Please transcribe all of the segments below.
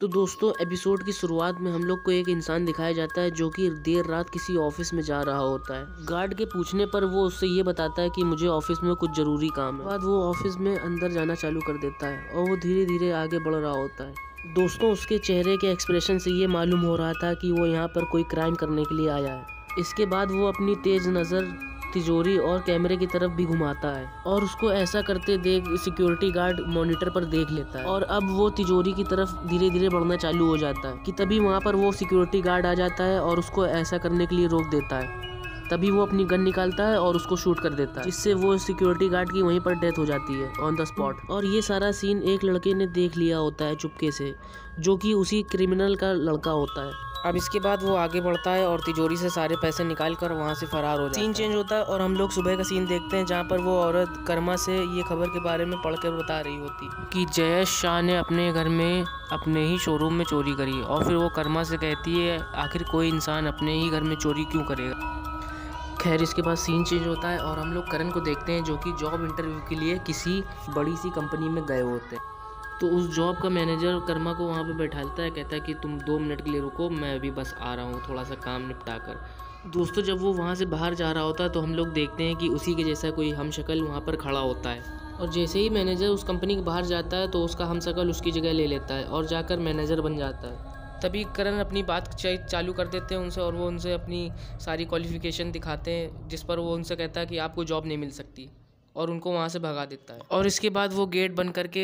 तो दोस्तों एपिसोड की शुरुआत में हम लोग को एक इंसान दिखाया जाता है जो कि देर रात किसी ऑफिस में जा रहा होता है। गार्ड के पूछने पर वो उससे ये बताता है कि मुझे ऑफिस में कुछ जरूरी काम है। बाद वो ऑफिस में अंदर जाना चालू कर देता है और वो धीरे धीरे आगे बढ़ रहा होता है। दोस्तों उसके चेहरे के एक्सप्रेशन से ये मालूम हो रहा था कि वो यहाँ पर कोई क्राइम करने के लिए आया है। इसके बाद वो अपनी तेज नज़र तिजोरी और कैमरे की तरफ भी घुमाता है और उसको ऐसा करते देख सिक्योरिटी गार्ड मॉनिटर पर देख लेता है और अब वो तिजोरी की तरफ धीरे धीरे बढ़ना चालू हो जाता है कि तभी वहाँ पर वो सिक्योरिटी गार्ड आ जाता है और उसको ऐसा करने के लिए रोक देता है। तभी वो अपनी गन निकालता है और उसको शूट कर देता है, जिससे वो सिक्योरिटी गार्ड की वहीं पर डेथ हो जाती है ऑन द स्पॉट। और ये सारा सीन एक लड़के ने देख लिया होता है चुपके से, जो कि उसी क्रिमिनल का लड़का होता है। अब इसके बाद वो आगे बढ़ता है और तिजोरी से सारे पैसे निकाल कर वहाँ से फरार हो जाता है। सीन चेंज होता है और हम लोग सुबह का सीन देखते हैं जहाँ पर वो औरत कर्मा से ये खबर के बारे में पढ़कर बता रही होती कि जयेश शाह ने अपने घर में अपने ही शोरूम में चोरी करी। और फिर वो कर्मा से कहती है आखिर कोई इंसान अपने ही घर में चोरी क्यों करेगा। खैर इसके बाद सीन चेंज होता है और हम लोग करण को देखते हैं जो कि जॉब इंटरव्यू के लिए किसी बड़ी सी कंपनी में गए होते हैं। तो उस जॉब का मैनेजर कर्मा को वहाँ पे बैठाता है, कहता है कि तुम 2 मिनट के लिए रुको, मैं अभी बस आ रहा हूँ थोड़ा सा काम निपटा कर। दोस्तों जब वो वहाँ से बाहर जा रहा होता है तो हम लोग देखते हैं कि उसी के जैसा कोई हमशक्ल वहाँ पर खड़ा होता है। और जैसे ही मैनेजर उस कंपनी के बाहर जाता है तो उसका हमशक्ल उसकी जगह ले लेता है और जाकर मैनेजर बन जाता है। तभी करण अपनी बात चालू कर देते हैं उनसे और वो उनसे अपनी सारी क्वालिफिकेशन दिखाते हैं, जिस पर वो उनसे कहता है कि आपको जॉब नहीं मिल सकती और उनको वहाँ से भगा देता है। और इसके बाद वो गेट बंद करके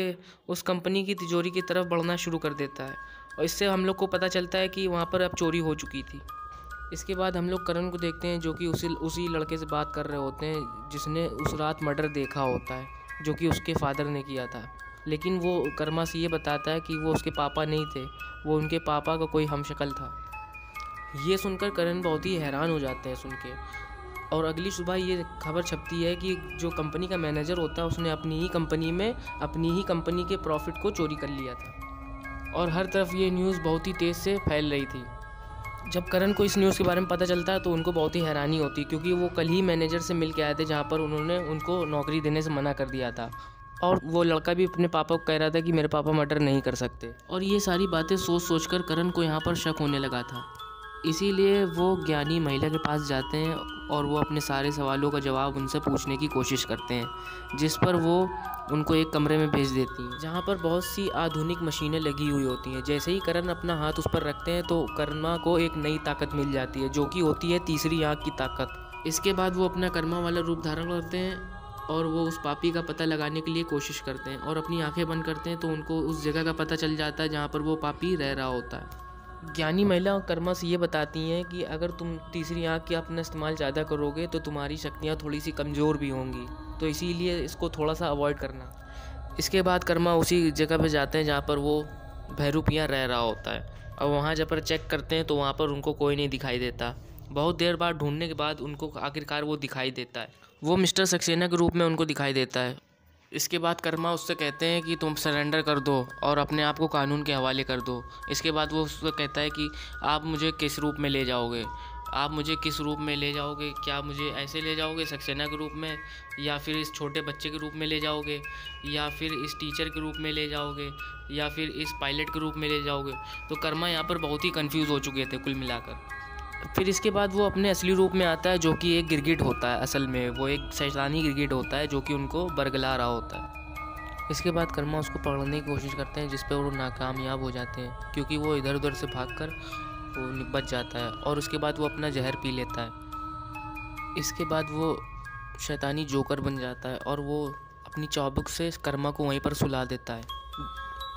उस कंपनी की तिजोरी की तरफ बढ़ना शुरू कर देता है और इससे हम लोग को पता चलता है कि वहाँ पर अब चोरी हो चुकी थी। इसके बाद हम लोग करण को देखते हैं जो कि उसी लड़के से बात कर रहे होते हैं जिसने उस रात मर्डर देखा होता है, जो कि उसके फादर ने किया था। लेकिन वो कर्मा से ये बताता है कि वो उसके पापा नहीं थे, वो उनके पापा का कोई हमशक्ल था। ये सुनकर करण बहुत ही हैरान हो जाते हैं सुन के। और अगली सुबह ये खबर छपती है कि जो कंपनी का मैनेजर होता है उसने अपनी ही कंपनी के प्रॉफिट को चोरी कर लिया था। और हर तरफ ये न्यूज़ बहुत ही तेज़ से फैल रही थी। जब करण को इस न्यूज़ के बारे में पता चलता है तो उनको बहुत ही हैरानी होती, क्योंकि वो कल ही मैनेजर से मिल के आए थे जहाँ पर उन्होंने उनको नौकरी देने से मना कर दिया था। और वो लड़का भी अपने पापा को कह रहा था कि मेरे पापा मर्डर नहीं कर सकते। और ये सारी बातें सोच कर करण को यहाँ पर शक होने लगा था। इसीलिए वो ज्ञानी महिला के पास जाते हैं और वो अपने सारे सवालों का जवाब उनसे पूछने की कोशिश करते हैं, जिस पर वो उनको एक कमरे में भेज देती हैं जहाँ पर बहुत सी आधुनिक मशीनें लगी हुई होती हैं। जैसे ही करण अपना हाथ उस पर रखते हैं तो कर्मा को एक नई ताकत मिल जाती है, जो कि होती है तीसरी आँख की ताकत। इसके बाद वो अपना कर्मा वाला रूप धारण करते हैं और वो उस पापी का पता लगाने के लिए कोशिश करते हैं और अपनी आंखें बंद करते हैं तो उनको उस जगह का पता चल जाता है जहाँ पर वो पापी रह रहा होता है। ज्ञानी महिला कर्मा से ये बताती हैं कि अगर तुम तीसरी आँख का अपना इस्तेमाल ज़्यादा करोगे तो तुम्हारी शक्तियाँ थोड़ी सी कमज़ोर भी होंगी, तो इसीलिए इसको थोड़ा सा अवॉइड करना। इसके बाद कर्मा उसी जगह पे जाते हैं जहाँ पर वो भैरूपिया रह रहा होता है और वहाँ जब पर चेक करते हैं तो वहाँ पर उनको कोई नहीं दिखाई देता। बहुत देर बाद ढूंढने के बाद उनको आखिरकार वो दिखाई देता है। वो मिस्टर सक्सेना के रूप में उनको दिखाई देता है। इसके बाद कर्मा उससे कहते हैं कि तुम सरेंडर कर दो और अपने आप को कानून के हवाले कर दो। इसके बाद वो उससे कहता है कि आप मुझे किस रूप में ले जाओगे, क्या मुझे ऐसे ले जाओगे सक्सेना के रूप में, या फिर इस छोटे बच्चे के रूप में ले जाओगे, या फिर इस टीचर के रूप में ले जाओगे, या फिर इस पायलट के रूप में ले जाओगे। तो कर्मा यहाँ पर बहुत ही कंफ्यूज हो चुके थे कुल मिलाकर। फिर इसके बाद वो अपने असली रूप में आता है जो कि एक गिरगिट होता है। असल में वो एक शैतानी गिरगिट होता है जो कि उनको बरगला रहा होता है। इसके बाद कर्मा उसको पकड़ने की कोशिश करते हैं, जिस पे वो नाकामयाब हो जाते हैं क्योंकि वो इधर उधर से भागकर वो बच जाता है और उसके बाद वो अपना जहर पी लेता है। इसके बाद वो शैतानी जोकर बन जाता है और वो अपनी चाबुक से कर्मा को वहीं पर सुला देता है।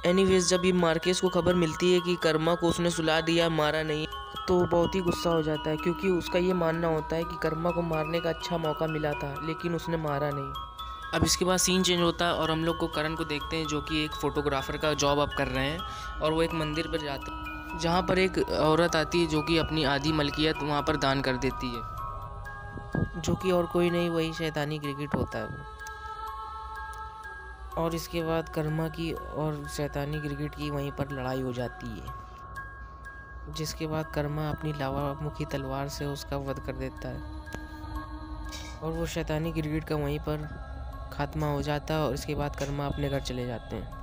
एनीवेज जब ये मार्केस को खबर मिलती है कि कर्मा को उसने सुला दिया, मारा नहीं, तो बहुत ही गुस्सा हो जाता है क्योंकि उसका ये मानना होता है कि कर्मा को मारने का अच्छा मौका मिला था लेकिन उसने मारा नहीं। अब इसके बाद सीन चेंज होता है और हम लोग को करण को देखते हैं जो कि एक फ़ोटोग्राफ़र का जॉब अब कर रहे हैं और वो एक मंदिर पर जाते हैं जहाँ पर एक औरत आती है जो कि अपनी आधी मलकियत वहाँ पर दान कर देती है, जो कि और कोई नहीं वही शैतानी गिरगिट होता है वो। और इसके बाद कर्मा की और शैतानी गिरगिट की वहीं पर लड़ाई हो जाती है, जिसके बाद कर्मा अपनी लावामुखी तलवार से उसका वध कर देता है और वो शैतानी गिरगिट का वहीं पर खात्मा हो जाता है और इसके बाद कर्मा अपने घर चले जाते हैं।